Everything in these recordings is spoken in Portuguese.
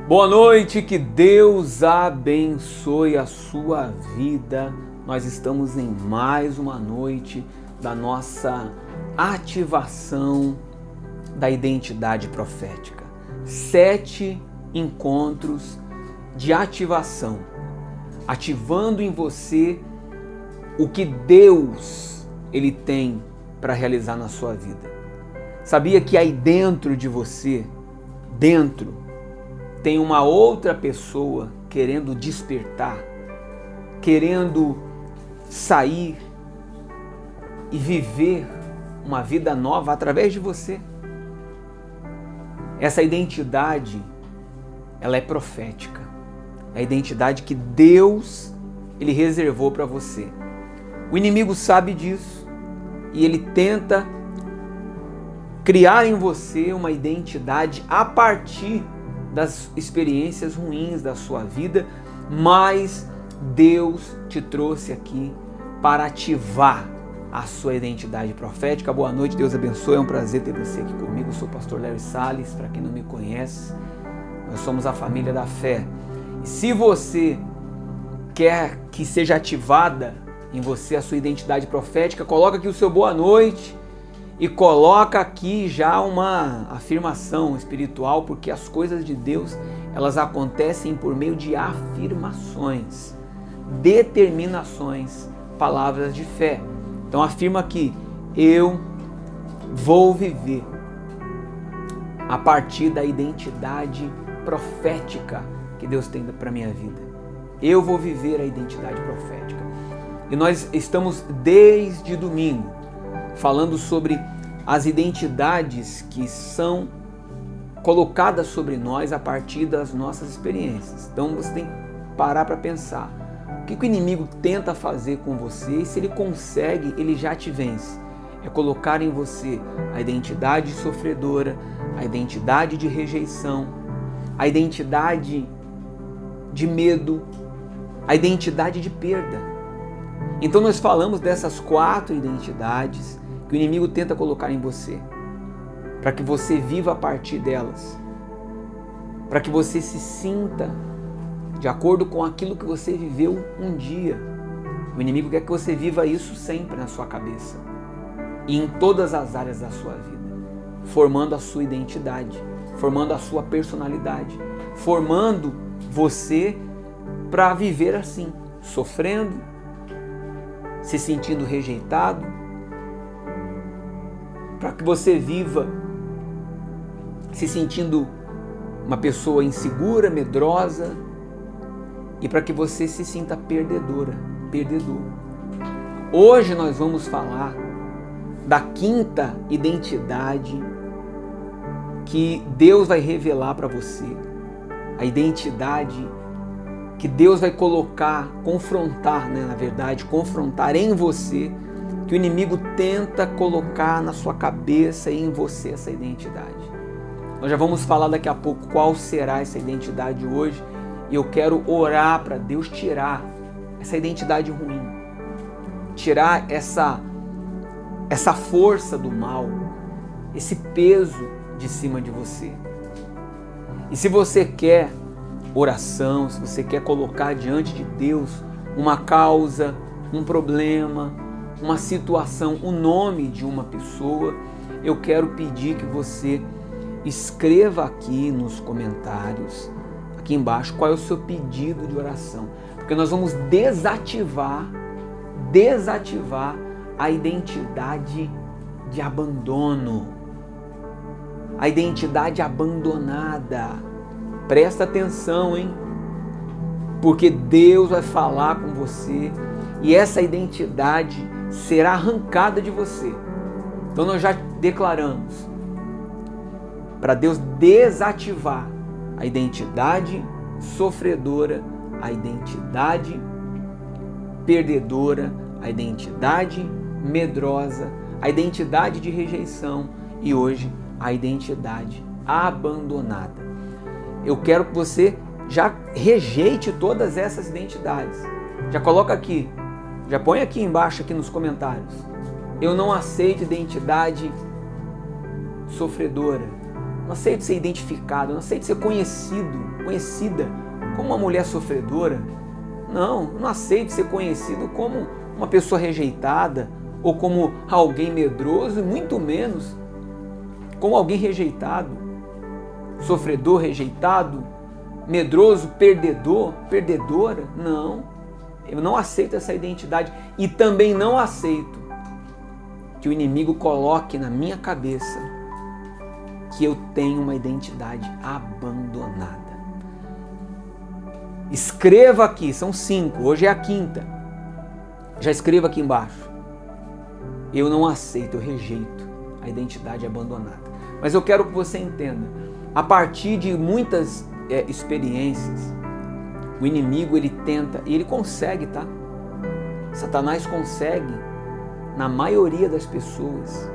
Boa noite, que Deus abençoe a sua vida. Nós estamos em mais uma noite da nossa ativação da identidade profética. 7 encontros de ativação, ativando em você o que Deus ele tem para realizar na sua vida. Sabia que aí dentro de você, tem uma outra pessoa querendo despertar, querendo sair e viver uma vida nova através de você. Essa identidade, ela é profética. É a identidade que Deus ele reservou para você. O inimigo sabe disso e ele tenta criar em você uma identidade a partir das experiências ruins da sua vida, mas Deus te trouxe aqui para ativar a sua identidade profética. Boa noite, Deus abençoe, é um prazer ter você aqui comigo. Eu sou o pastor Larry Salles, para quem não me conhece, nós somos a família da fé. E se você quer que seja ativada em você a sua identidade profética, coloca aqui o seu boa noite e coloca aqui já uma afirmação espiritual, porque as coisas de Deus, elas acontecem por meio de afirmações, determinações, palavras de fé. Então afirma aqui: eu vou viver a partir da identidade profética que Deus tem para minha vida. Eu vou viver a identidade profética. E nós estamos desde domingo falando sobre as identidades que são colocadas sobre nós a partir das nossas experiências. Então você tem que parar para pensar. O que o inimigo tenta fazer com você, e se ele consegue, ele já te vence. É colocar em você a identidade sofredora, a identidade de rejeição, a identidade de medo, a identidade de perda. Então nós falamos dessas 4 identidades que o inimigo tenta colocar em você, para que você viva a partir delas, para que você se sinta de acordo com aquilo que você viveu um dia. O inimigo quer que você viva isso sempre na sua cabeça e em todas as áreas da sua vida, formando a sua identidade, formando a sua personalidade, formando você para viver assim, sofrendo, se sentindo rejeitado, para que você viva se sentindo uma pessoa insegura, medrosa, e para que você se sinta perdedor. Hoje nós vamos falar da 5ª identidade que Deus vai revelar para você, a identidade que Deus vai colocar, confrontar em você, que o inimigo tenta colocar na sua cabeça e em você essa identidade. Nós já vamos falar daqui a pouco qual será essa identidade hoje, e eu quero orar para Deus tirar essa identidade ruim, tirar essa força do mal, esse peso de cima de você. E se você quer oração, se você quer colocar diante de Deus uma causa, um problema, uma situação, o nome de uma pessoa, eu quero pedir que você escreva aqui nos comentários, aqui embaixo, qual é o seu pedido de oração, porque nós vamos desativar a identidade de abandono, a identidade abandonada. Presta atenção, hein? Porque Deus vai falar com você e essa identidade será arrancada de você. Então nós já declaramos para Deus desativar a identidade sofredora, a identidade perdedora, a identidade medrosa, a identidade de rejeição e hoje a identidade abandonada. Eu quero que você já rejeite todas essas identidades. Já coloca aqui, já põe aqui embaixo, aqui nos comentários. Eu não aceito identidade sofredora. não aceito ser identificado, não aceito ser conhecida como uma mulher sofredora. Não, eu não aceito ser conhecido como uma pessoa rejeitada ou como alguém medroso, e muito menos como alguém rejeitado, sofredor, rejeitado, medroso, perdedor, perdedora. Não, eu não aceito essa identidade e também não aceito que o inimigo coloque na minha cabeça que eu tenho uma identidade abandonada. Escreva aqui, são 5, hoje é a 5ª. Já escreva aqui embaixo. Eu não aceito, eu rejeito a identidade abandonada. Mas eu quero que você entenda, a partir de muitas experiências, o inimigo ele tenta, e ele consegue, tá? Satanás consegue, na maioria das pessoas,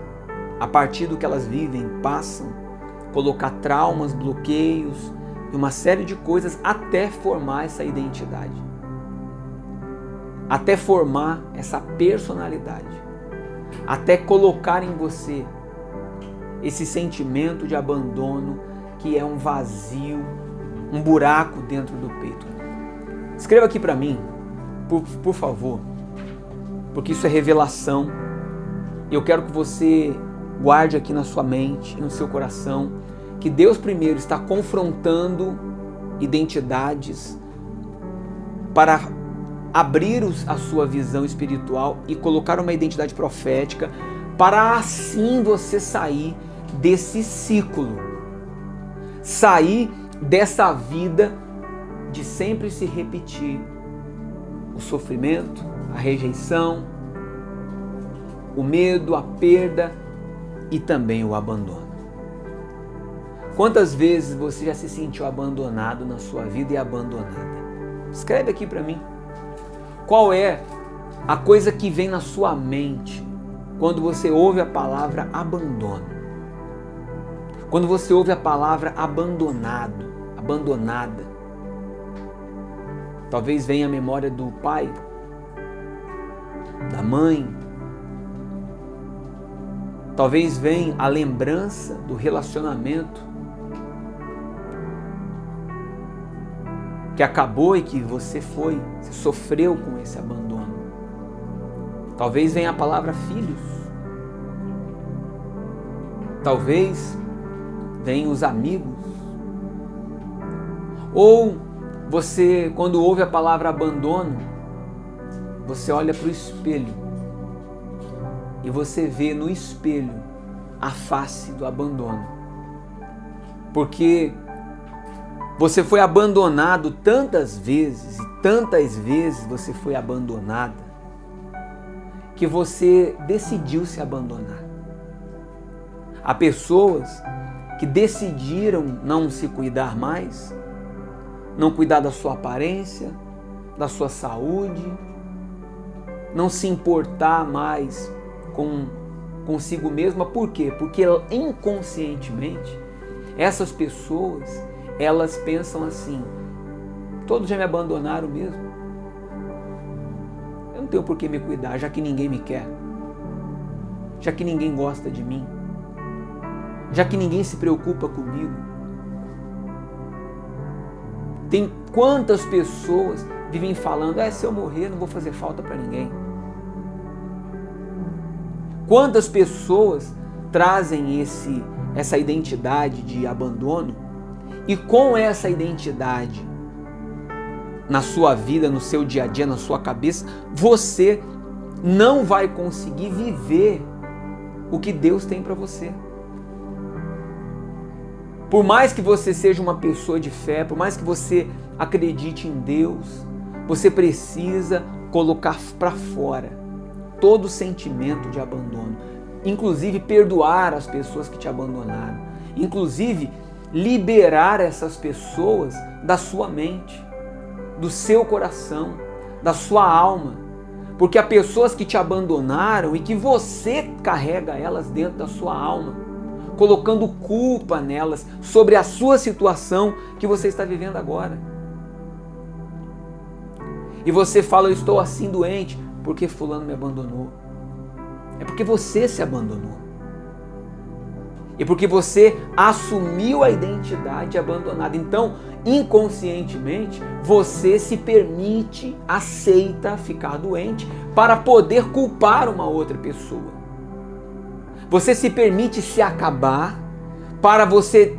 a partir do que elas vivem, passam, colocar traumas, bloqueios e uma série de coisas até formar essa identidade, até formar essa personalidade, até colocar em você esse sentimento de abandono que é um vazio, um buraco dentro do peito. Escreva aqui para mim, por favor, porque isso é revelação. Eu quero que você guarde aqui na sua mente e no seu coração que Deus primeiro está confrontando identidades para abrir a sua visão espiritual e colocar uma identidade profética para assim você sair desse ciclo, sair dessa vida de sempre se repetir o sofrimento, a rejeição, o medo, a perda e também o abandono. Quantas vezes você já se sentiu abandonado na sua vida e abandonada? Escreve aqui para mim. Qual é a coisa que vem na sua mente quando você ouve a palavra abandono? Quando você ouve a palavra abandonado, abandonada? Talvez venha a memória do pai, da mãe. Talvez venha a lembrança do relacionamento que acabou e que você sofreu com esse abandono. Talvez venha a palavra filhos. Talvez venham os amigos. Ou você, quando ouve a palavra abandono, você olha para o espelho e você vê no espelho a face do abandono. Porque você foi abandonado tantas vezes e tantas vezes você foi abandonada que você decidiu se abandonar. Há pessoas que decidiram não se cuidar mais, não cuidar da sua aparência, da sua saúde, não se importar mais consigo mesma. Por quê? Porque inconscientemente essas pessoas, elas pensam assim: todos já me abandonaram mesmo, eu não tenho por que me cuidar, já que ninguém me quer, já que ninguém gosta de mim, já que ninguém se preocupa comigo. Tem quantas pessoas vivem falando: se eu morrer não vou fazer falta para ninguém. Quantas pessoas trazem essa identidade de abandono, e com essa identidade na sua vida, no seu dia a dia, na sua cabeça, você não vai conseguir viver o que Deus tem para você. Por mais que você seja uma pessoa de fé, por mais que você acredite em Deus, você precisa colocar para fora todo o sentimento de abandono, inclusive perdoar as pessoas que te abandonaram, inclusive liberar essas pessoas da sua mente, do seu coração, da sua alma, porque há pessoas que te abandonaram e que você carrega elas dentro da sua alma, colocando culpa nelas sobre a sua situação que você está vivendo agora. E você fala: eu estou assim doente porque fulano me abandonou. É porque você se abandonou. E porque você assumiu a identidade abandonada. Então, inconscientemente, você se permite, aceita ficar doente para poder culpar uma outra pessoa. Você se permite se acabar para você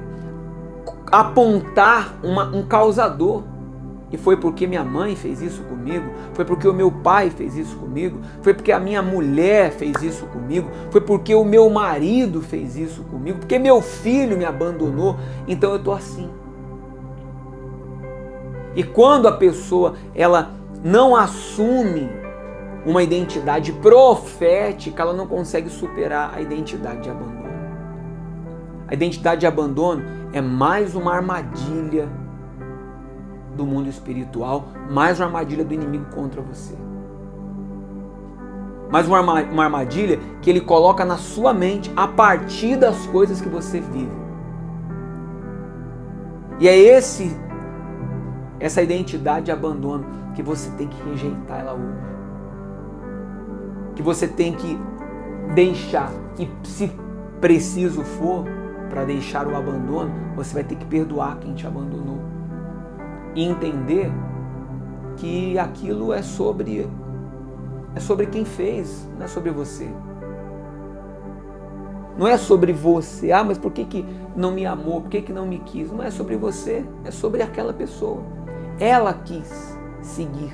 apontar um causador. E foi porque minha mãe fez isso comigo, foi porque o meu pai fez isso comigo, foi porque a minha mulher fez isso comigo, foi porque o meu marido fez isso comigo, porque meu filho me abandonou, então eu estou assim. E quando a pessoa ela não assume uma identidade profética, ela não consegue superar a identidade de abandono. A identidade de abandono é mais uma armadilha do mundo espiritual, mais uma armadilha do inimigo contra você. Mais uma armadilha que ele coloca na sua mente a partir das coisas que você vive. E é essa identidade de abandono que você tem que rejeitar ela hoje. Que você tem que deixar, e se preciso for, para deixar o abandono, você vai ter que perdoar quem te abandonou. E entender que aquilo é sobre quem fez, não é sobre você. Não é sobre você. Ah, mas por que não me amou? Por que não me quis? Não é sobre você, é sobre aquela pessoa. Ela quis seguir.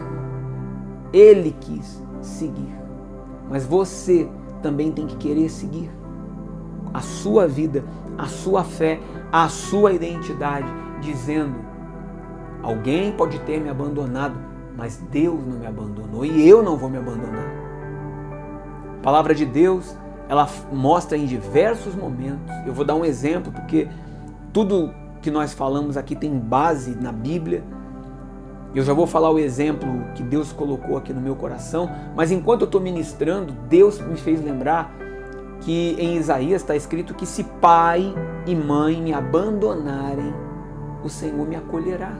Ele quis seguir. Mas você também tem que querer seguir a sua vida, a sua fé, a sua identidade, dizendo: alguém pode ter me abandonado, mas Deus não me abandonou e eu não vou me abandonar. A palavra de Deus, ela mostra em diversos momentos. Eu vou dar um exemplo, porque tudo que nós falamos aqui tem base na Bíblia. Eu já vou falar o exemplo que Deus colocou aqui no meu coração, mas enquanto eu estou ministrando, Deus me fez lembrar que em Isaías está escrito que se pai e mãe me abandonarem, o Senhor me acolherá.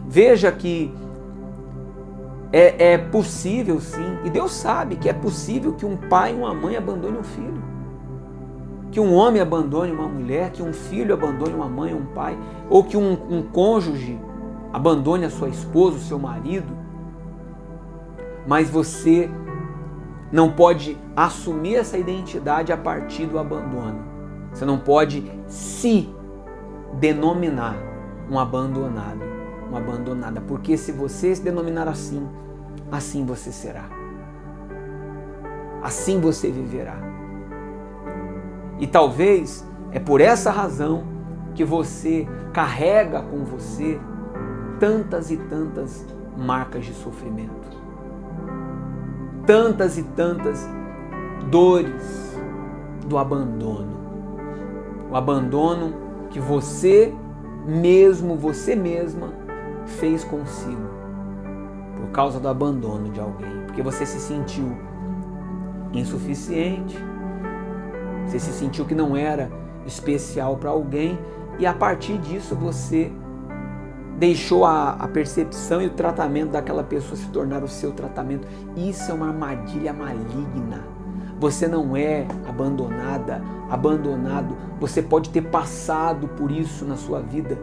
Veja que é possível sim, e Deus sabe que é possível que um pai e uma mãe abandone um filho, que um homem abandone uma mulher, que um filho abandone uma mãe ou um pai, ou que um cônjuge abandone a sua esposa, o seu marido. Mas você não pode assumir essa identidade a partir do abandono. Você não pode se denominar um abandonado, uma abandonada, porque se você se denominar assim, assim você será. Assim você viverá. E talvez é por essa razão que você carrega com você tantas e tantas marcas de sofrimento, tantas e tantas dores do abandono. O abandono que você mesmo, você mesma fez consigo por causa do abandono de alguém, porque você se sentiu insuficiente, você se sentiu que não era especial para alguém e a partir disso você deixou a percepção e o tratamento daquela pessoa se tornar o seu tratamento. Isso é uma armadilha maligna. Você não é abandonada, abandonado. Você pode ter passado por isso na sua vida.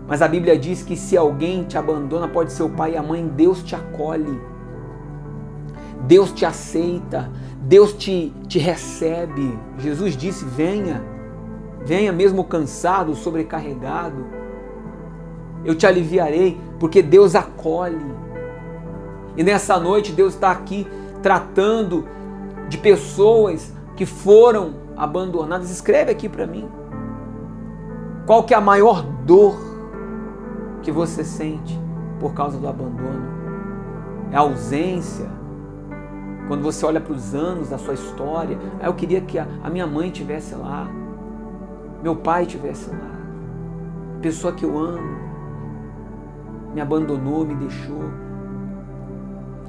Mas a Bíblia diz que se alguém te abandona, pode ser o pai e a mãe, Deus te acolhe. Deus te aceita. Deus te recebe. Jesus disse: venha. Venha mesmo cansado, sobrecarregado. Eu te aliviarei, porque Deus acolhe. E nessa noite Deus está aqui tratando de pessoas que foram abandonadas. Escreve aqui para mim. Qual que é a maior dor que você sente por causa do abandono? É a ausência? Quando você olha para os anos da sua história, eu queria que a minha mãe estivesse lá, meu pai estivesse lá, a pessoa que eu amo me abandonou, me deixou.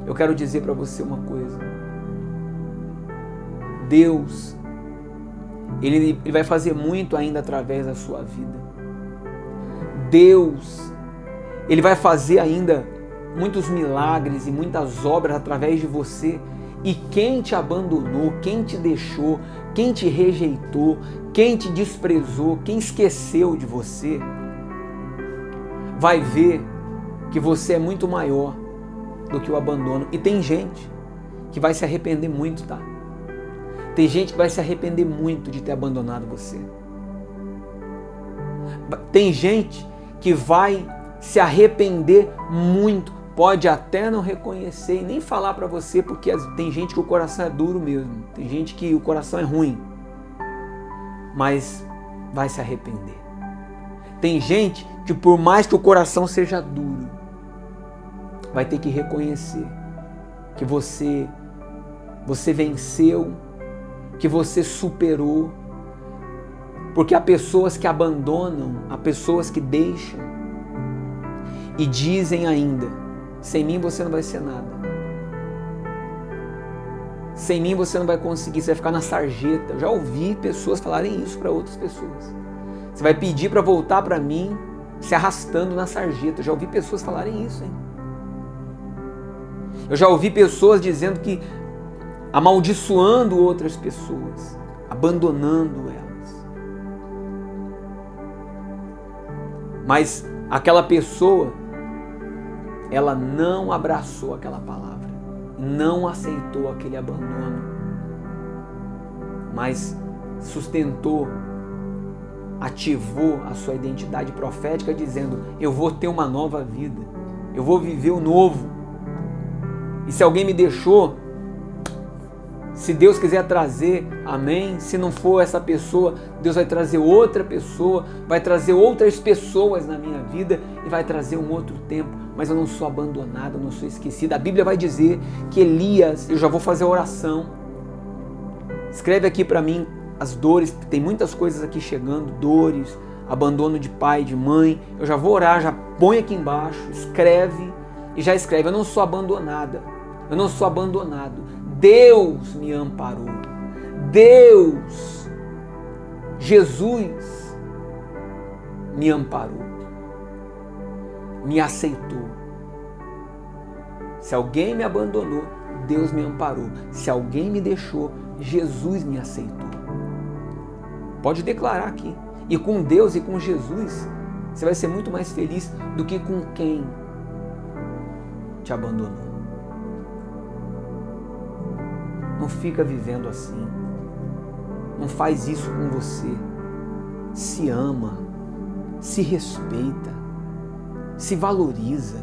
Eu quero dizer para você uma coisa. Deus, Ele vai fazer muito ainda através da sua vida. Deus, Ele vai fazer ainda muitos milagres e muitas obras através de você. E quem te abandonou, quem te deixou, quem te rejeitou, quem te desprezou, quem esqueceu de você, vai ver que você é muito maior do que o abandono. E tem gente que vai se arrepender muito, tá? Tem gente que vai se arrepender muito de ter abandonado você. Tem gente que vai se arrepender muito. Pode até não reconhecer e nem falar para você, porque tem gente que o coração é duro mesmo. Tem gente que o coração é ruim. Mas vai se arrepender. Tem gente que por mais que o coração seja duro, vai ter que reconhecer que você venceu, que você superou. Porque há pessoas que abandonam, há pessoas que deixam e dizem ainda: sem mim você não vai ser nada. Sem mim você não vai conseguir, você vai ficar na sarjeta. Eu já ouvi pessoas falarem isso para outras pessoas. Você vai pedir para voltar para mim se arrastando na sarjeta. Eu já ouvi pessoas falarem isso, hein? Eu já ouvi pessoas dizendo que amaldiçoando outras pessoas, abandonando elas. Mas aquela pessoa, ela não abraçou aquela palavra, não aceitou aquele abandono, mas sustentou, ativou a sua identidade profética dizendo: eu vou ter uma nova vida, eu vou viver o novo. E se alguém me deixou, se Deus quiser trazer, amém. Se não for essa pessoa, Deus vai trazer outra pessoa, vai trazer outras pessoas na minha vida e vai trazer um outro tempo. Mas eu não sou abandonado, eu não sou esquecido. A Bíblia vai dizer que Elias, eu já vou fazer a oração. Escreve aqui para mim as dores, tem muitas coisas aqui chegando, dores, abandono de pai, de mãe. Eu já vou orar, já põe aqui embaixo, escreve e já escreve: eu não sou abandonada, eu não sou abandonado. Deus me amparou. Deus, Jesus, me amparou. Me aceitou. Se alguém me abandonou, Deus me amparou. Se alguém me deixou, Jesus me aceitou. Pode declarar aqui. E com Deus e com Jesus, você vai ser muito mais feliz do que com quem te abandonou. Não fica vivendo assim. Não faz isso com você. Se ama, se respeita, se valoriza.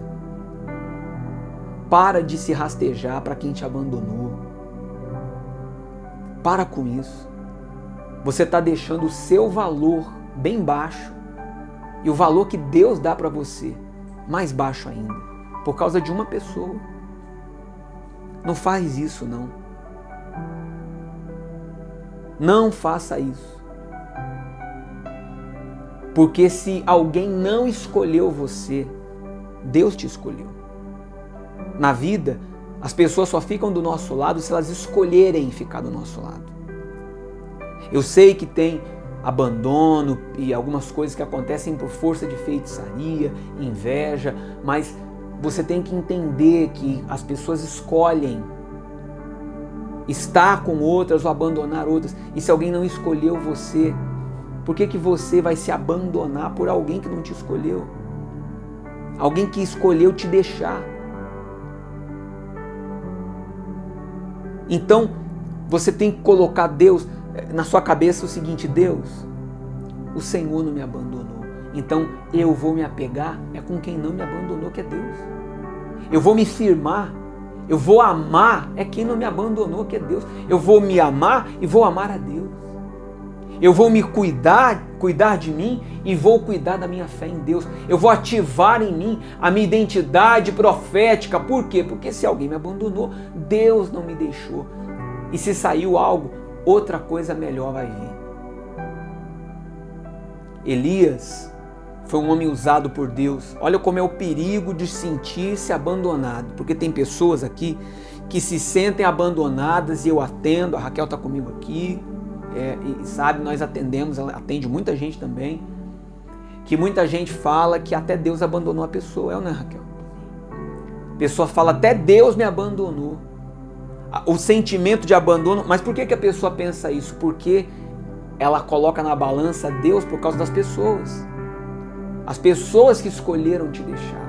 Para de se rastejar para quem te abandonou. Para com isso. Você está deixando o seu valor bem baixo e o valor que Deus dá para você mais baixo ainda, por causa de uma pessoa. Não faz isso, não. Não faça isso. Porque se alguém não escolheu você, Deus te escolheu. Na vida, as pessoas só ficam do nosso lado se elas escolherem ficar do nosso lado. Eu sei que tem abandono e algumas coisas que acontecem por força de feitiçaria, inveja, mas você tem que entender que as pessoas escolhem estar com outras ou abandonar outras. E se alguém não escolheu você, por que você vai se abandonar por alguém que não te escolheu? Alguém que escolheu te deixar. Então, você tem que colocar Deus na sua cabeça o seguinte: Deus, o Senhor não me abandonou. Então, eu vou me apegar com quem não me abandonou, que é Deus. Eu vou me firmar. Eu vou amar quem não me abandonou, que é Deus. Eu vou me amar e vou amar a Deus. Eu vou me cuidar de mim e vou cuidar da minha fé em Deus. Eu vou ativar em mim a minha identidade profética. Por quê? Porque se alguém me abandonou, Deus não me deixou. E se saiu algo, outra coisa melhor vai vir. Elias foi um homem usado por Deus. Olha como é o perigo de sentir-se abandonado. Porque tem pessoas aqui que se sentem abandonadas e eu atendo. A Raquel está comigo aqui. E sabe, nós atendemos, ela atende muita gente também. Que muita gente fala que até Deus abandonou a pessoa. Não é, Raquel? A pessoa fala: até Deus me abandonou. o sentimento de abandono. Mas por que a pessoa pensa isso? Porque ela coloca na balança Deus por causa das pessoas. As pessoas que escolheram te deixar.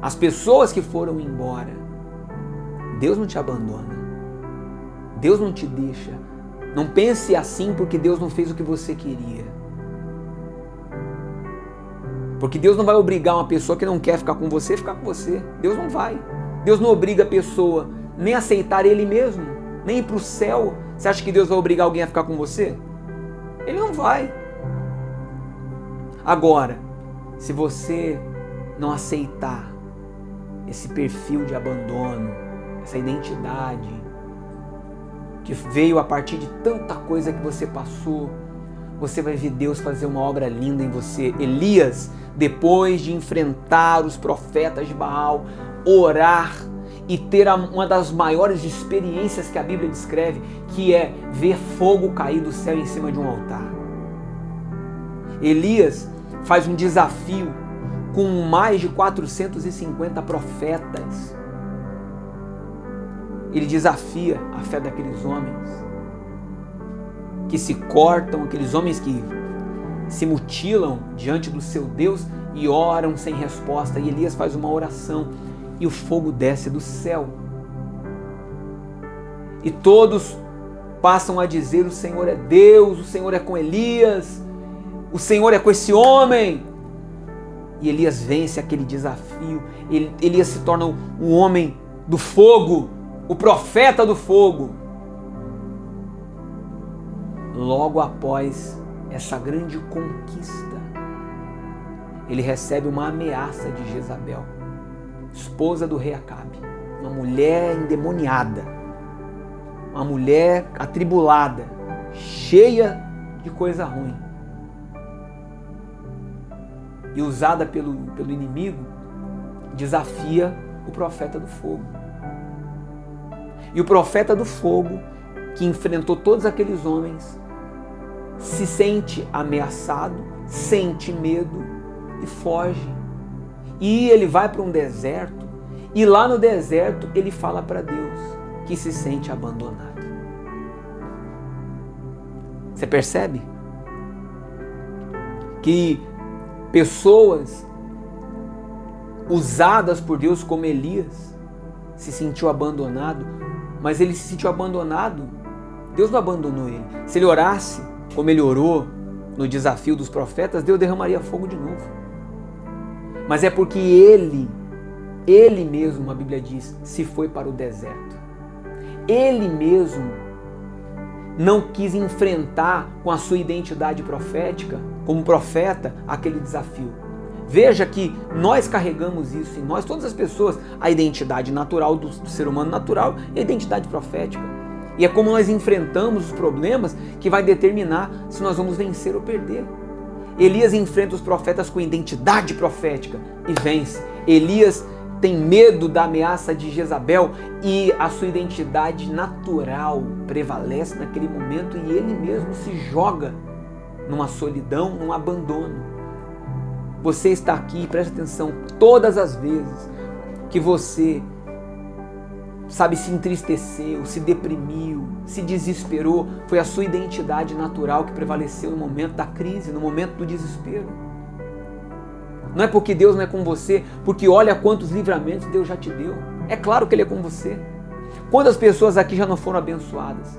As pessoas que foram embora. Deus não te abandona. Deus não te deixa. Não pense assim porque Deus não fez o que você queria. Porque Deus não vai obrigar uma pessoa que não quer ficar com você a ficar com você. Deus não vai. Deus não obriga a pessoa nem a aceitar Ele mesmo, nem ir para o céu. Você acha que Deus vai obrigar alguém a ficar com você? Ele não vai. Agora, se você não aceitar esse perfil de abandono, essa identidade que veio a partir de tanta coisa que você passou, você vai ver Deus fazer uma obra linda em você. Elias, depois de enfrentar os profetas de Baal, orar e ter uma das maiores experiências que a Bíblia descreve, que é ver fogo cair do céu em cima de um altar. Elias faz um desafio com mais de 450 profetas. Ele desafia a fé daqueles homens que se cortam, aqueles homens que se mutilam diante do seu Deus e oram sem resposta. E Elias faz uma oração e o fogo desce do céu. E todos passam a dizer: o Senhor é Deus, o Senhor é com Elias, o Senhor é com esse homem. E Elias vence aquele desafio. Elias se torna um homem do fogo, o profeta do fogo. Logo após essa grande conquista, ele recebe uma ameaça de Jezabel, esposa do rei Acabe, uma mulher endemoniada, uma mulher atribulada, cheia de coisa ruim, e usada pelo inimigo, desafia o profeta do fogo. E o profeta do fogo, que enfrentou todos aqueles homens, se sente ameaçado, sente medo e foge. E ele vai para um deserto, e lá no deserto ele fala para Deus que se sente abandonado. Você percebe? Que pessoas usadas por Deus como Elias se sentiu abandonado, mas ele se sentiu abandonado, Deus não abandonou ele. Se ele orasse como ele orou no desafio dos profetas, Deus derramaria fogo de novo. Mas é porque ele mesmo, a Bíblia diz, se foi para o deserto. Ele mesmo não quis enfrentar com a sua identidade profética, como profeta, aquele desafio. Veja que nós carregamos isso em nós, todas as pessoas, a identidade natural do ser humano natural e a identidade profética. E é como nós enfrentamos os problemas que vai determinar se nós vamos vencer ou perder. Elias enfrenta os profetas com identidade profética e vence. Elias tem medo da ameaça de Jezabel e a sua identidade natural prevalece naquele momento e ele mesmo se joga numa solidão, num abandono. Você está aqui, preste atenção, todas as vezes que você, se entristeceu, se deprimiu, se desesperou, foi a sua identidade natural que prevaleceu no momento da crise, no momento do desespero. Não é porque Deus não é com você, porque olha quantos livramentos Deus já te deu. É claro que Ele é com você. Quantas pessoas aqui já não foram abençoadas?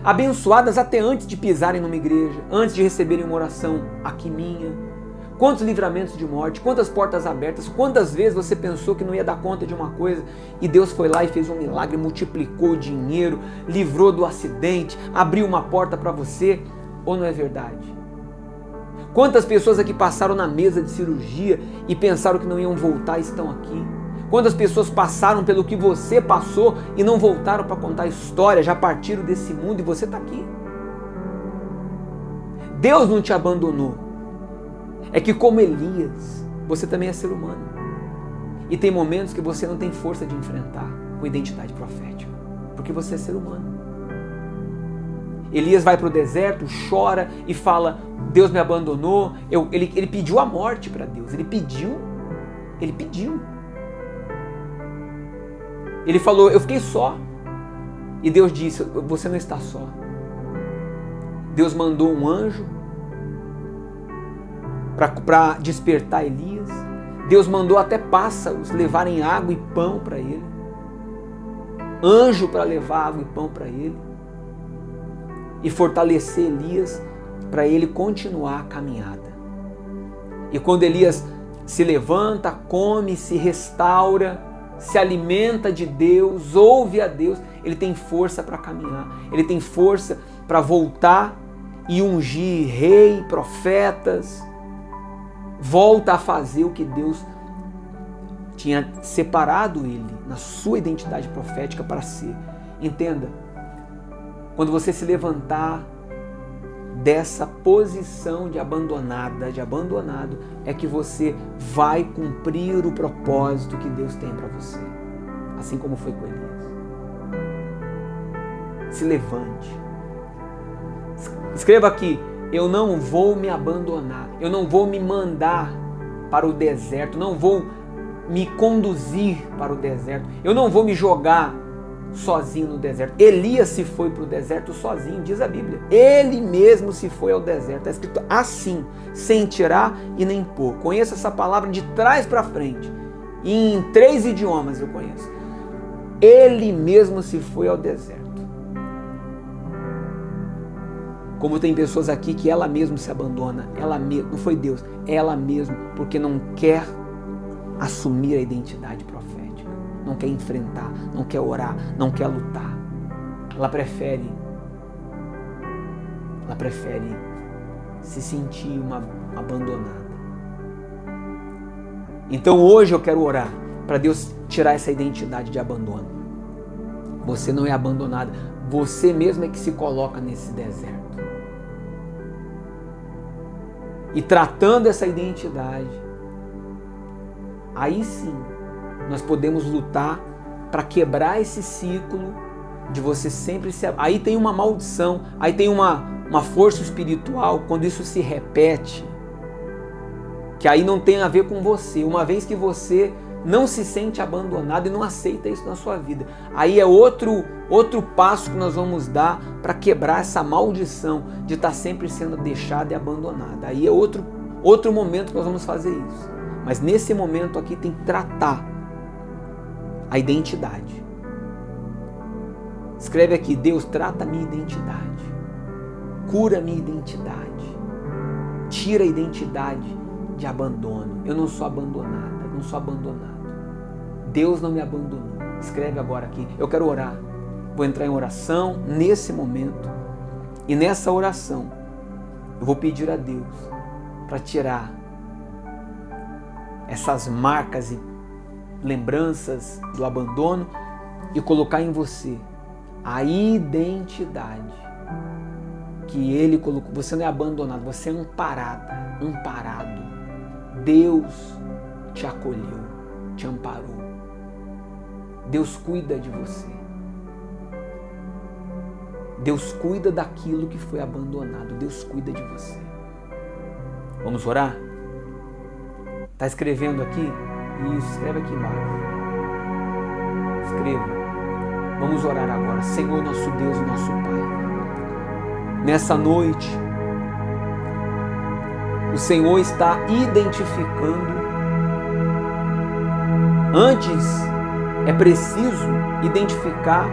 Abençoadas até antes de pisarem numa igreja, antes de receberem uma oração aqui minha. Quantos livramentos de morte, quantas portas abertas, quantas vezes você pensou que não ia dar conta de uma coisa e Deus foi lá e fez um milagre, multiplicou o dinheiro, livrou do acidente, abriu uma porta para você, ou não é verdade? Quantas pessoas aqui passaram na mesa de cirurgia e pensaram que não iam voltar e estão aqui? Quantas pessoas passaram pelo que você passou e não voltaram para contar a história, já partiram desse mundo e você está aqui? Deus não te abandonou. É que como Elias, você também é ser humano. E tem momentos que você não tem força de enfrentar com identidade profética, porque você é ser humano. Elias vai para o deserto, chora e fala: Deus me abandonou. Ele pediu a morte para Deus. Ele pediu. Ele falou: eu fiquei só. E Deus disse, você não está só. Deus mandou um anjo para despertar Elias. Deus mandou até pássaros levarem água e pão para ele. Anjo para levar água e pão para ele. E fortalecer Elias para ele continuar a caminhada. E quando Elias se levanta, come, se restaura, se alimenta de Deus, ouve a Deus, ele tem força para caminhar, ele tem força para voltar e ungir rei, profetas, volta a fazer o que Deus tinha separado ele na sua identidade profética para ser. Entenda, quando você se levantar dessa posição de abandonada, de abandonado, é que você vai cumprir o propósito que Deus tem para você. Assim como foi com Elias. Se levante. Escreva aqui, eu não vou me abandonar, eu não vou me mandar para o deserto, não vou me conduzir para o deserto, eu não vou me jogar sozinho no deserto. Elias se foi para o deserto sozinho, diz a Bíblia. Ele mesmo se foi ao deserto. Está escrito assim, sem tirar e nem pôr. Conheço essa palavra de trás para frente. Em 3 idiomas eu conheço. Ele mesmo se foi ao deserto. Como tem pessoas aqui que ela mesma se abandona. Ela mesma, não foi Deus, ela mesma, porque não quer assumir a identidade profética. Não quer enfrentar, não quer orar, não quer lutar. Ela prefere se sentir uma abandonada. Então hoje eu quero orar para Deus tirar essa identidade de abandono. Você não é abandonada, você mesmo é que se coloca nesse deserto. E tratando essa identidade, aí sim, nós podemos lutar para quebrar esse ciclo de você sempre se... Aí tem uma maldição, aí tem uma força espiritual, quando isso se repete, que aí não tem a ver com você, uma vez que você não se sente abandonado e não aceita isso na sua vida. Aí é outro passo que nós vamos dar para quebrar essa maldição de estar sempre sendo deixada e abandonada. Aí é outro momento que nós vamos fazer isso. Mas nesse momento aqui tem que tratar a identidade. Escreve aqui, Deus, trata a minha identidade. Cura a minha identidade. Tira a identidade de abandono. Eu não sou abandonada, não sou abandonado. Deus não me abandonou. Escreve agora aqui. Eu quero orar. Vou entrar em oração nesse momento. E nessa oração, eu vou pedir a Deus para tirar essas marcas e lembranças do abandono e colocar em você a identidade que Ele colocou. Você não é abandonado, você é amparado. Deus te acolheu, te amparou. Deus cuida de você. Deus cuida daquilo que foi abandonado. Deus cuida de você. Vamos orar? Está escrevendo aqui? Isso, escreve aqui embaixo. Escreva. Vamos orar agora. Senhor, nosso Deus e nosso Pai. Nessa noite, o Senhor está identificando. Antes, é preciso identificar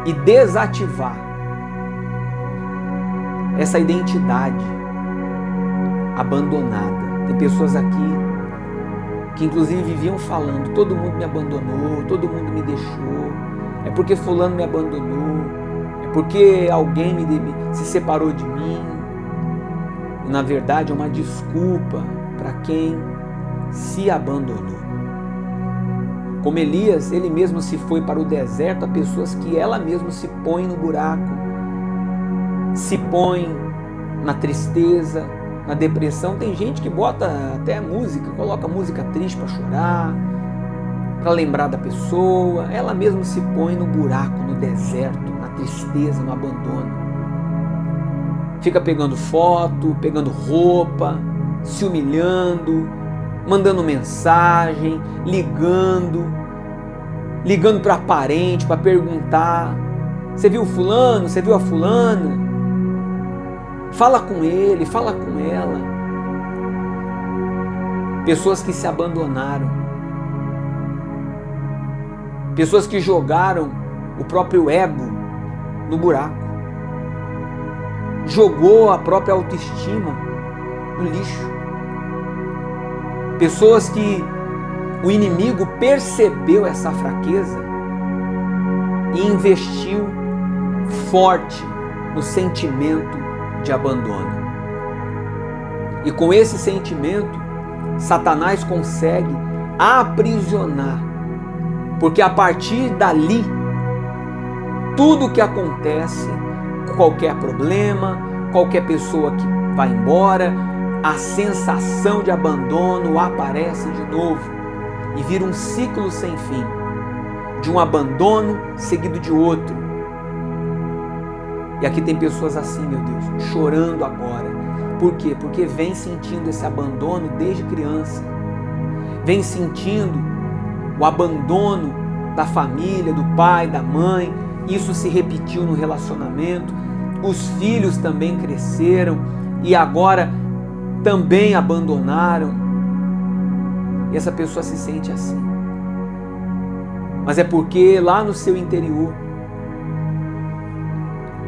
e desativar essa identidade abandonada. Tem pessoas aqui que inclusive viviam falando, todo mundo me abandonou, todo mundo me deixou, é porque fulano me abandonou, é porque alguém se separou de mim. E na verdade é uma desculpa para quem se abandonou. Como Elias, ele mesmo se foi para o deserto, há pessoas que ela mesma se põe no buraco, se põe na tristeza, na depressão. Tem gente que bota até música, coloca música triste para chorar, para lembrar da pessoa. Ela mesma se põe no buraco, no deserto, na tristeza, no abandono. Fica pegando foto, pegando roupa, se humilhando, mandando mensagem, ligando, ligando para parente, para perguntar: você viu fulano? Você viu a fulana? Fala com ele, fala com ela. Pessoas que se abandonaram. Pessoas que jogaram o próprio ego no buraco. Jogou a própria autoestima no lixo. Pessoas que o inimigo percebeu essa fraqueza e investiu forte no sentimento de abandono. E com esse sentimento, Satanás consegue aprisionar, porque a partir dali, tudo que acontece, qualquer problema, qualquer pessoa que vai embora, a sensação de abandono aparece de novo e vira um ciclo sem fim, de um abandono seguido de outro. E aqui tem pessoas assim, meu Deus, chorando agora. Por quê? Porque vem sentindo esse abandono desde criança. Vem sentindo o abandono da família, do pai, da mãe. Isso se repetiu no relacionamento. Os filhos também cresceram e agora também abandonaram. E essa pessoa se sente assim. Mas é porque lá no seu interior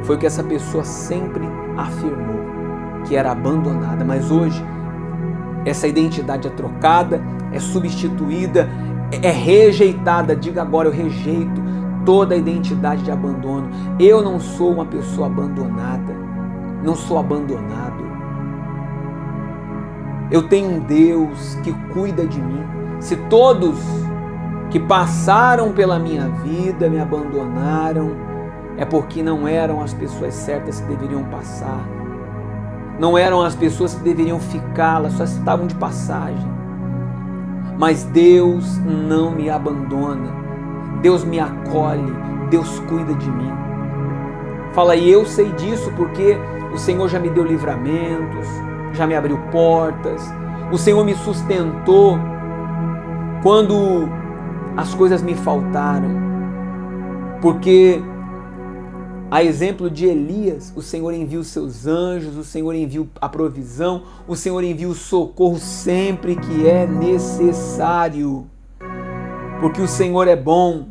foi o que essa pessoa sempre afirmou, que era abandonada. Mas hoje essa identidade é trocada, é substituída, é rejeitada. Diga agora: eu rejeito toda a identidade de abandono. Eu não sou uma pessoa abandonada, não sou abandonado. Eu tenho um Deus que cuida de mim. Se todos que passaram pela minha vida me abandonaram, é porque não eram as pessoas certas que deveriam passar. Não eram as pessoas que deveriam ficar, elas só estavam de passagem. Mas Deus não me abandona. Deus me acolhe, Deus cuida de mim. Fala, e eu sei disso porque o Senhor já me deu livramentos, já me abriu portas, o Senhor me sustentou quando as coisas me faltaram. Porque, a exemplo de Elias, o Senhor envia os seus anjos, o Senhor envia a provisão, o Senhor envia o socorro sempre que é necessário. Porque o Senhor é bom,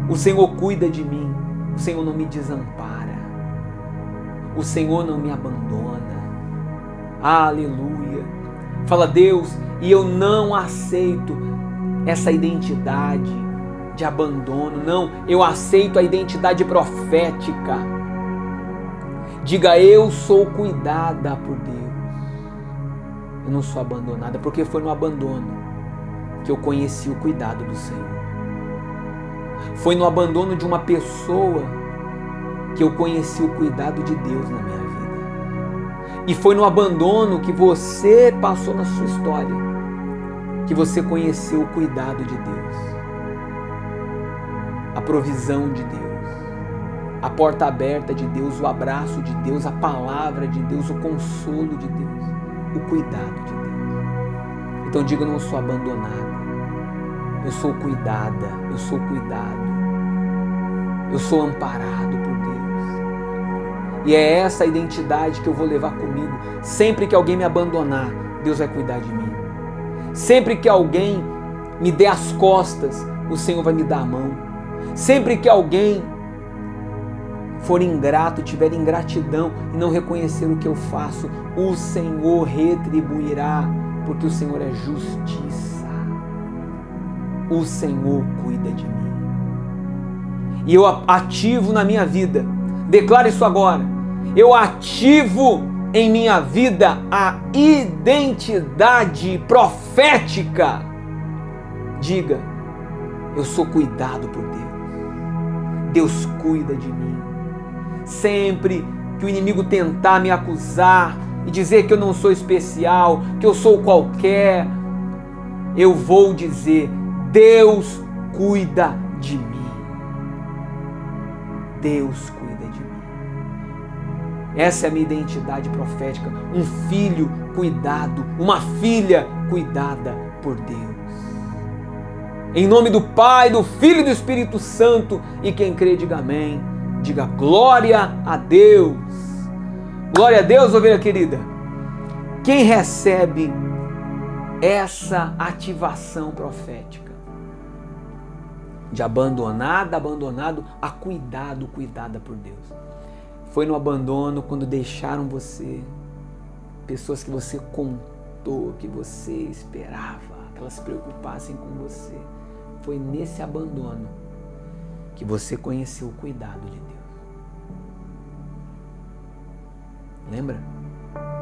o Senhor cuida de mim, o Senhor não me desampara, o Senhor não me abandona. Aleluia. Fala, Deus, e eu não aceito essa identidade de abandono, não, eu aceito a identidade profética. Diga, eu sou cuidada por Deus, eu não sou abandonada, porque foi no abandono que eu conheci o cuidado do Senhor. Foi no abandono de uma pessoa que eu conheci o cuidado de Deus na minha vida. E foi no abandono que você passou na sua história, que você conheceu o cuidado de Deus, a provisão de Deus, a porta aberta de Deus, o abraço de Deus, a palavra de Deus, o consolo de Deus, o cuidado de Deus. Então diga, eu não sou abandonada, eu sou cuidada, eu sou cuidado, eu sou amparado por Deus. E é essa identidade que eu vou levar comigo. Sempre que alguém me abandonar, Deus vai cuidar de mim. Sempre que alguém me der as costas, o Senhor vai me dar a mão. Sempre que alguém for ingrato, tiver ingratidão e não reconhecer o que eu faço, o Senhor retribuirá, porque o Senhor é justiça. O Senhor cuida de mim. E eu ativo na minha vida, declaro isso agora, eu ativo em minha vida a identidade profética. Diga, eu sou cuidado por Deus. Deus cuida de mim. Sempre que o inimigo tentar me acusar e dizer que eu não sou especial, que eu sou qualquer, eu vou dizer, Deus cuida de mim. Deus cuida de mim. Essa é a minha identidade profética. Um filho cuidado, uma filha cuidada por Deus. Em nome do Pai, do Filho e do Espírito Santo. E quem crê, diga amém. Diga glória a Deus. Glória a Deus, ovelha querida. Quem recebe essa ativação profética de abandonado a cuidada por Deus. Foi no abandono quando deixaram você, pessoas que você contou, que você esperava, que elas se preocupassem com você. Foi nesse abandono que você conheceu o cuidado de Deus. Lembra?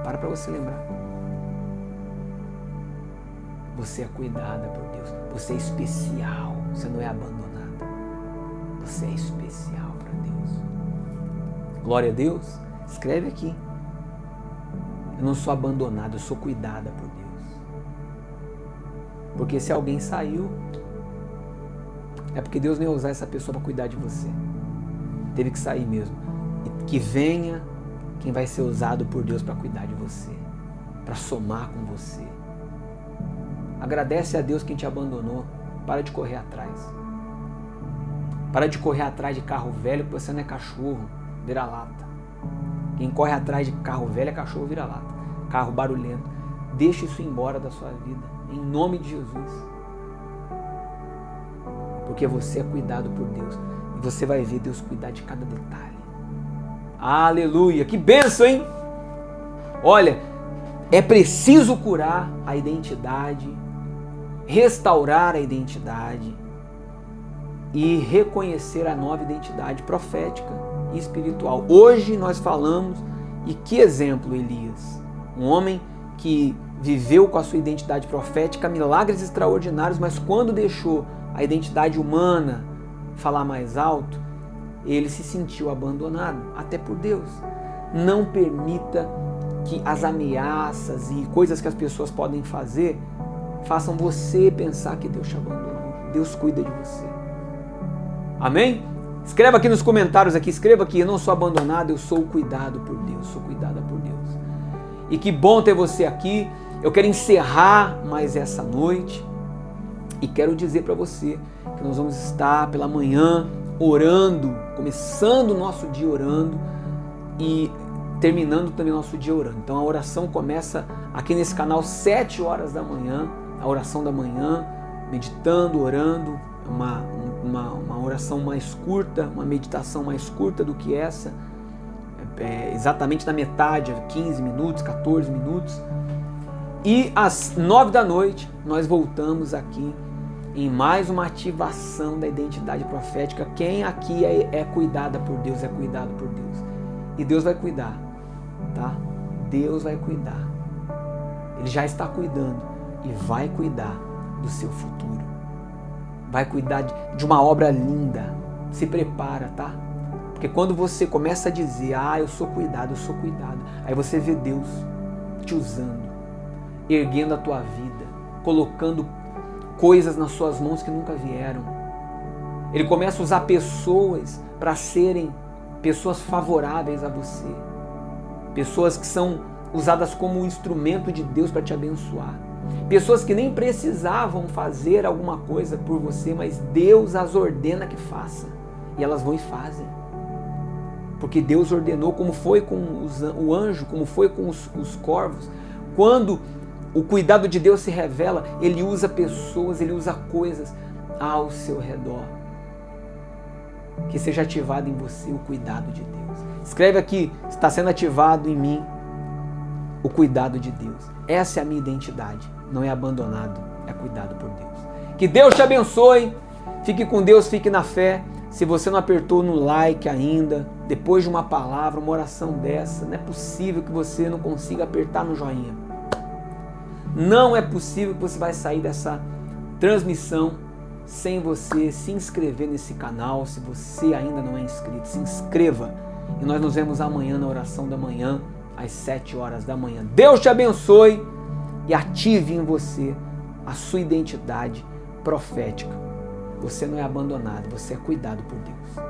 Para você lembrar. Você é cuidada por Deus. Você é especial. Você não é abandonada. Você é especial para Deus. Glória a Deus. Escreve aqui. Eu não sou abandonado, eu sou cuidada por Deus. Porque se alguém saiu, é porque Deus não ia usar essa pessoa para cuidar de você. Teve que sair mesmo. E que venha quem vai ser usado por Deus para cuidar de você, para somar com você. Agradece a Deus quem te abandonou. Para de correr atrás. Para de correr atrás de carro velho, porque você não é cachorro, vira-lata. Quem corre atrás de carro velho é cachorro, vira-lata. Carro barulhento. Deixa isso embora da sua vida, em nome de Jesus. Porque você é cuidado por Deus. E você vai ver Deus cuidar de cada detalhe. Aleluia! Que bênção, hein? Olha, é preciso curar a identidade, restaurar a identidade e reconhecer a nova identidade profética e espiritual. Hoje nós falamos, e que exemplo, Elias? Um homem que viveu com a sua identidade profética milagres extraordinários, mas quando deixou a identidade humana falar mais alto, ele se sentiu abandonado, até por Deus. Não permita que as ameaças e coisas que as pessoas podem fazer façam você pensar que Deus te abandonou. Deus cuida de você. Amém? Escreva aqui nos comentários, escreva aqui, eu não sou abandonado, eu sou cuidado por Deus, sou cuidada por Deus. E que bom ter você aqui. Eu quero encerrar mais essa noite e quero dizer para você que nós vamos estar pela manhã orando, começando o nosso dia orando e terminando também o nosso dia orando. Então a oração começa aqui nesse canal 7 horas da manhã, a oração da manhã, meditando, orando, uma oração mais curta, uma meditação mais curta do que essa, exatamente na metade, 15 minutos, 14 minutos. E às 9 da noite nós voltamos aqui em mais uma ativação da identidade profética. Quem aqui é cuidada por Deus, é cuidado por Deus. E Deus vai cuidar, tá? Deus vai cuidar. Ele já está cuidando e vai cuidar do seu futuro. Vai cuidar de uma obra linda. Se prepara, tá? Porque quando você começa a dizer, eu sou cuidado, aí você vê Deus te usando, erguendo a tua vida, colocando coisas nas suas mãos que nunca vieram. Ele começa a usar pessoas para serem pessoas favoráveis a você. Pessoas que são usadas como um instrumento de Deus para te abençoar. Pessoas que nem precisavam fazer alguma coisa por você, mas Deus as ordena que faça. E elas vão e fazem. Porque Deus ordenou, como foi com o anjo, como foi com os corvos. Quando o cuidado de Deus se revela, Ele usa pessoas, Ele usa coisas ao seu redor. Que seja ativado em você o cuidado de Deus. Escreve aqui, está sendo ativado em mim o cuidado de Deus. Essa é a minha identidade. Não é abandonado, é cuidado por Deus. Que Deus te abençoe. Fique com Deus, fique na fé. Se você não apertou no like ainda, depois de uma palavra, uma oração dessa, não é possível que você não consiga apertar no joinha. Não é possível que você vai sair dessa transmissão sem você se inscrever nesse canal. Se você ainda não é inscrito, se inscreva. E nós nos vemos amanhã na oração da manhã, às 7 horas da manhã. Deus te abençoe e ative em você a sua identidade profética. Você não é abandonado, você é cuidado por Deus.